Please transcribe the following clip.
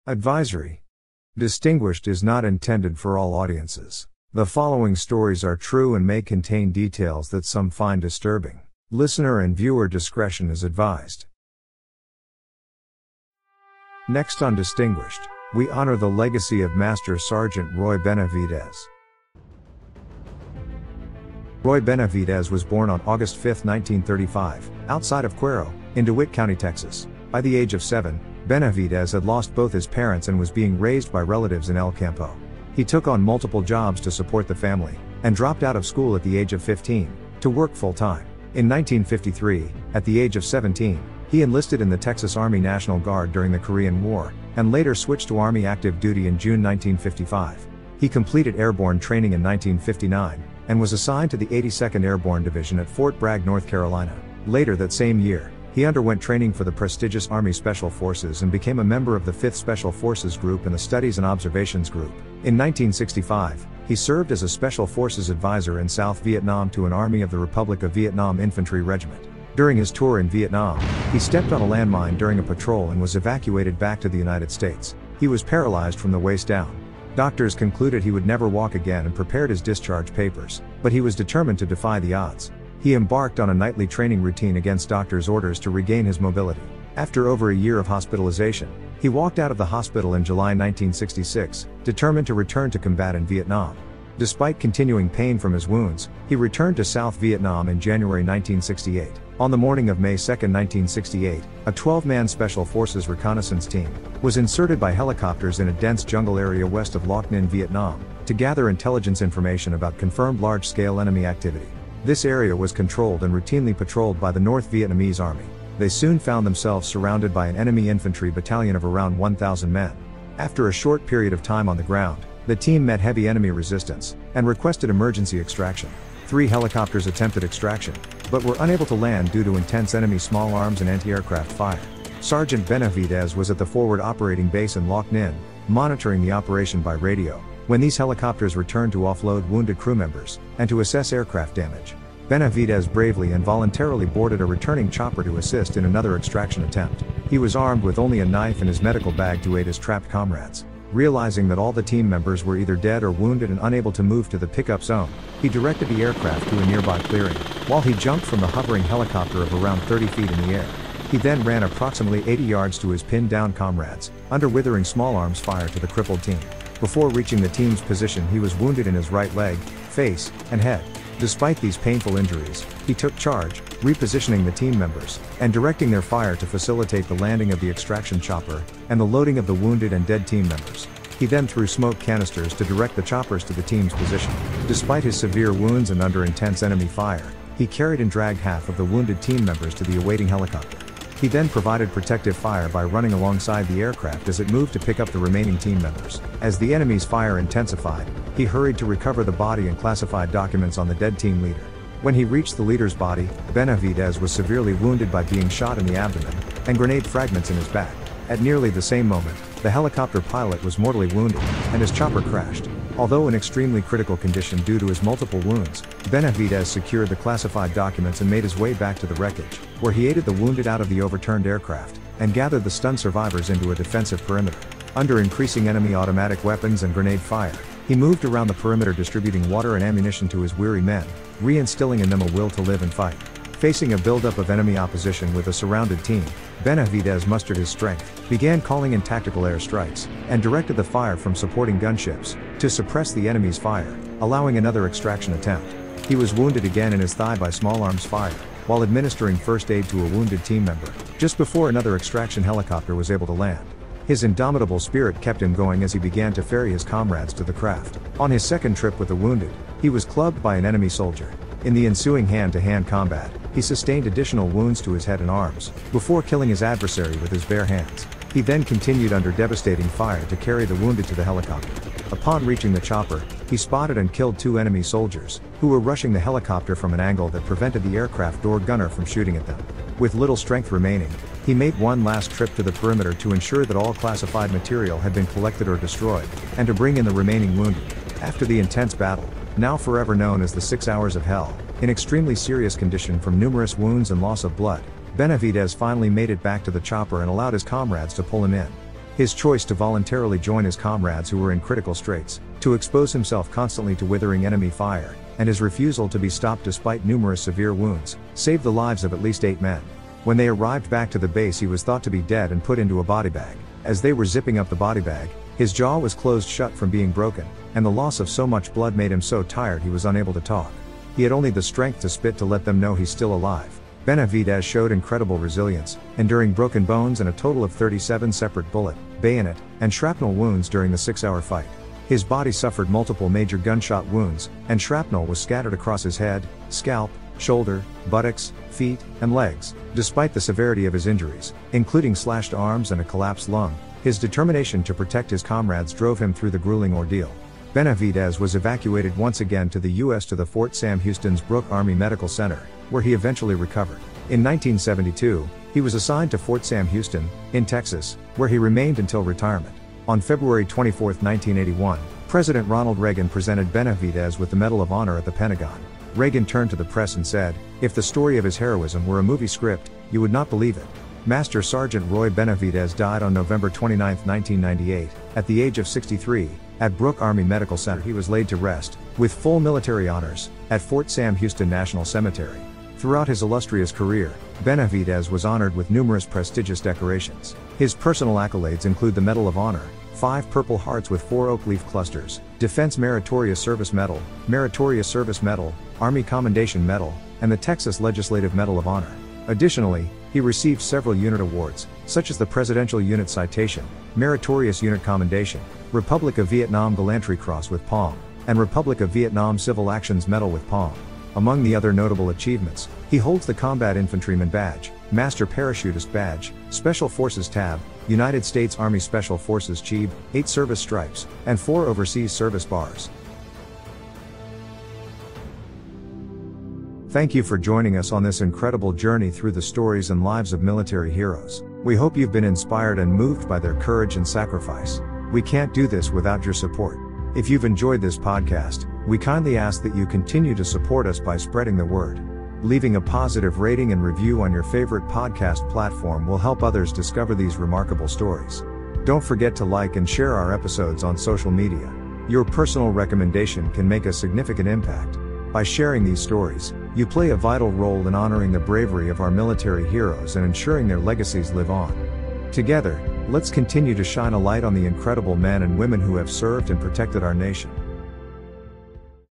Advisory. Distinguished is not intended for all audiences. The following stories are true and may contain details that some find disturbing. Listener and viewer discretion is advised. Next on Distinguished, we honor the legacy of Master Sergeant Roy Benevidez. Roy Benevidez was born on August 5, 1935, outside of Cuero, in DeWitt County, Texas. By the age of 7, Benevidez had lost both his parents and was being raised by relatives in El Campo. He took on multiple jobs to support the family, and dropped out of school at the age of 15, to work full-time. In 1953, at the age of 17, he enlisted in the Texas Army National Guard during the Korean War, and later switched to Army active duty in June 1955. He completed airborne training in 1959, and was assigned to the 82nd Airborne Division at Fort Bragg, North Carolina. Later that same year, he underwent training for the prestigious Army Special Forces and became a member of the 5th Special Forces Group and the Studies and Observations Group. In 1965, he served as a Special Forces advisor in South Vietnam to an Army of the Republic of Vietnam Infantry Regiment. During his tour in Vietnam, he stepped on a landmine during a patrol and was evacuated back to the United States. He was paralyzed from the waist down. Doctors concluded he would never walk again and prepared his discharge papers, but he was determined to defy the odds. He embarked on a nightly training routine against doctors' orders to regain his mobility. After over a year of hospitalization, he walked out of the hospital in July 1966, determined to return to combat in Vietnam. Despite continuing pain from his wounds, he returned to South Vietnam in January 1968. On the morning of May 2, 1968, a 12-man Special Forces reconnaissance team was inserted by helicopters in a dense jungle area west of Loc Ninh, Vietnam, to gather intelligence information about confirmed large-scale enemy activity. This area was controlled and routinely patrolled by the North Vietnamese Army. They soon found themselves surrounded by an enemy infantry battalion of around 1,000 men. After a short period of time on the ground, the team met heavy enemy resistance, and requested emergency extraction. 3 helicopters attempted extraction, but were unable to land due to intense enemy small arms and anti-aircraft fire. Sergeant Benevidez was at the forward operating base in Loc Ninh, monitoring the operation by radio, when these helicopters returned to offload wounded crew members, and to assess aircraft damage. Benevidez bravely and voluntarily boarded a returning chopper to assist in another extraction attempt. He was armed with only a knife and his medical bag to aid his trapped comrades. Realizing that all the team members were either dead or wounded and unable to move to the pickup zone, he directed the aircraft to a nearby clearing, while he jumped from the hovering helicopter of around 30 feet in the air. He then ran approximately 80 yards to his pinned-down comrades, under withering small arms fire to the crippled team. Before reaching the team's position, he was wounded in his right leg, face, and head. Despite these painful injuries, he took charge, repositioning the team members, and directing their fire to facilitate the landing of the extraction chopper, and the loading of the wounded and dead team members. He then threw smoke canisters to direct the choppers to the team's position. Despite his severe wounds and under intense enemy fire, he carried and dragged half of the wounded team members to the awaiting helicopter. He then provided protective fire by running alongside the aircraft as it moved to pick up the remaining team members. As the enemy's fire intensified, he hurried to recover the body and classified documents on the dead team leader. When he reached the leader's body, Benevidez was severely wounded by being shot in the abdomen, and grenade fragments in his back. At nearly the same moment, the helicopter pilot was mortally wounded, and his chopper crashed. Although in extremely critical condition due to his multiple wounds, Benevidez secured the classified documents and made his way back to the wreckage, where he aided the wounded out of the overturned aircraft, and gathered the stunned survivors into a defensive perimeter. Under increasing enemy automatic weapons and grenade fire, he moved around the perimeter distributing water and ammunition to his weary men, reinstilling in them a will to live and fight. Facing a buildup of enemy opposition with a surrounded team, Benevidez mustered his strength, began calling in tactical air strikes, and directed the fire from supporting gunships, to suppress the enemy's fire, allowing another extraction attempt. He was wounded again in his thigh by small arms fire, while administering first aid to a wounded team member, just before another extraction helicopter was able to land. His indomitable spirit kept him going as he began to ferry his comrades to the craft. On his second trip with the wounded, he was clubbed by an enemy soldier. In the ensuing hand-to-hand combat, he sustained additional wounds to his head and arms, before killing his adversary with his bare hands. He then continued under devastating fire to carry the wounded to the helicopter. Upon reaching the chopper, he spotted and killed 2 enemy soldiers, who were rushing the helicopter from an angle that prevented the aircraft door gunner from shooting at them. With little strength remaining, he made one last trip to the perimeter to ensure that all classified material had been collected or destroyed, and to bring in the remaining wounded. After the intense battle, now forever known as the 6 Hours of Hell, in extremely serious condition from numerous wounds and loss of blood, Benevidez finally made it back to the chopper and allowed his comrades to pull him in. His choice to voluntarily join his comrades who were in critical straits, to expose himself constantly to withering enemy fire, and his refusal to be stopped despite numerous severe wounds, saved the lives of at least 8 men. When they arrived back to the base, he was thought to be dead and put into a body bag. As they were zipping up the body bag, his jaw was closed shut from being broken, and the loss of so much blood made him so tired he was unable to talk. He had only the strength to spit to let them know he's still alive. Benevidez showed incredible resilience, enduring broken bones and a total of 37 separate bullet, bayonet, and shrapnel wounds during the 6-hour fight. His body suffered multiple major gunshot wounds, and shrapnel was scattered across his head, scalp, shoulder, buttocks, feet, and legs. Despite the severity of his injuries, including slashed arms and a collapsed lung, his determination to protect his comrades drove him through the grueling ordeal. Benevidez was evacuated once again to the U.S. to the Fort Sam Houston's Brooke Army Medical Center, where he eventually recovered. In 1972, he was assigned to Fort Sam Houston, in Texas, where he remained until retirement. On February 24, 1981, President Ronald Reagan presented Benevidez with the Medal of Honor at the Pentagon. Reagan turned to the press and said, "If the story of his heroism were a movie script, you would not believe it." Master Sergeant Roy Benevidez died on November 29, 1998, at the age of 63, at Brooke Army Medical Center. He was laid to rest, with full military honors, at Fort Sam Houston National Cemetery. Throughout his illustrious career, Benevidez was honored with numerous prestigious decorations. His personal accolades include the Medal of Honor, 5 Purple Hearts with 4 oak leaf clusters, Defense Meritorious Service Medal, Army Commendation Medal, and the Texas Legislative Medal of Honor. Additionally, he received several unit awards, such as the Presidential Unit Citation, Meritorious Unit Commendation, Republic of Vietnam Gallantry Cross with Palm, and Republic of Vietnam Civil Actions Medal with Palm. Among the other notable achievements, he holds the Combat Infantryman Badge, Master Parachutist Badge, Special Forces Tab, United States Army Special Forces Cheeb, 8 Service Stripes, and 4 Overseas Service Bars. Thank you for joining us on this incredible journey through the stories and lives of military heroes. We hope you've been inspired and moved by their courage and sacrifice. We can't do this without your support. If you've enjoyed this podcast, we kindly ask that you continue to support us by spreading the word. Leaving a positive rating and review on your favorite podcast platform will help others discover these remarkable stories. Don't forget to like and share our episodes on social media. Your personal recommendation can make a significant impact. By sharing these stories, you play a vital role in honoring the bravery of our military heroes and ensuring their legacies live on. Together, let's continue to shine a light on the incredible men and women who have served and protected our nation.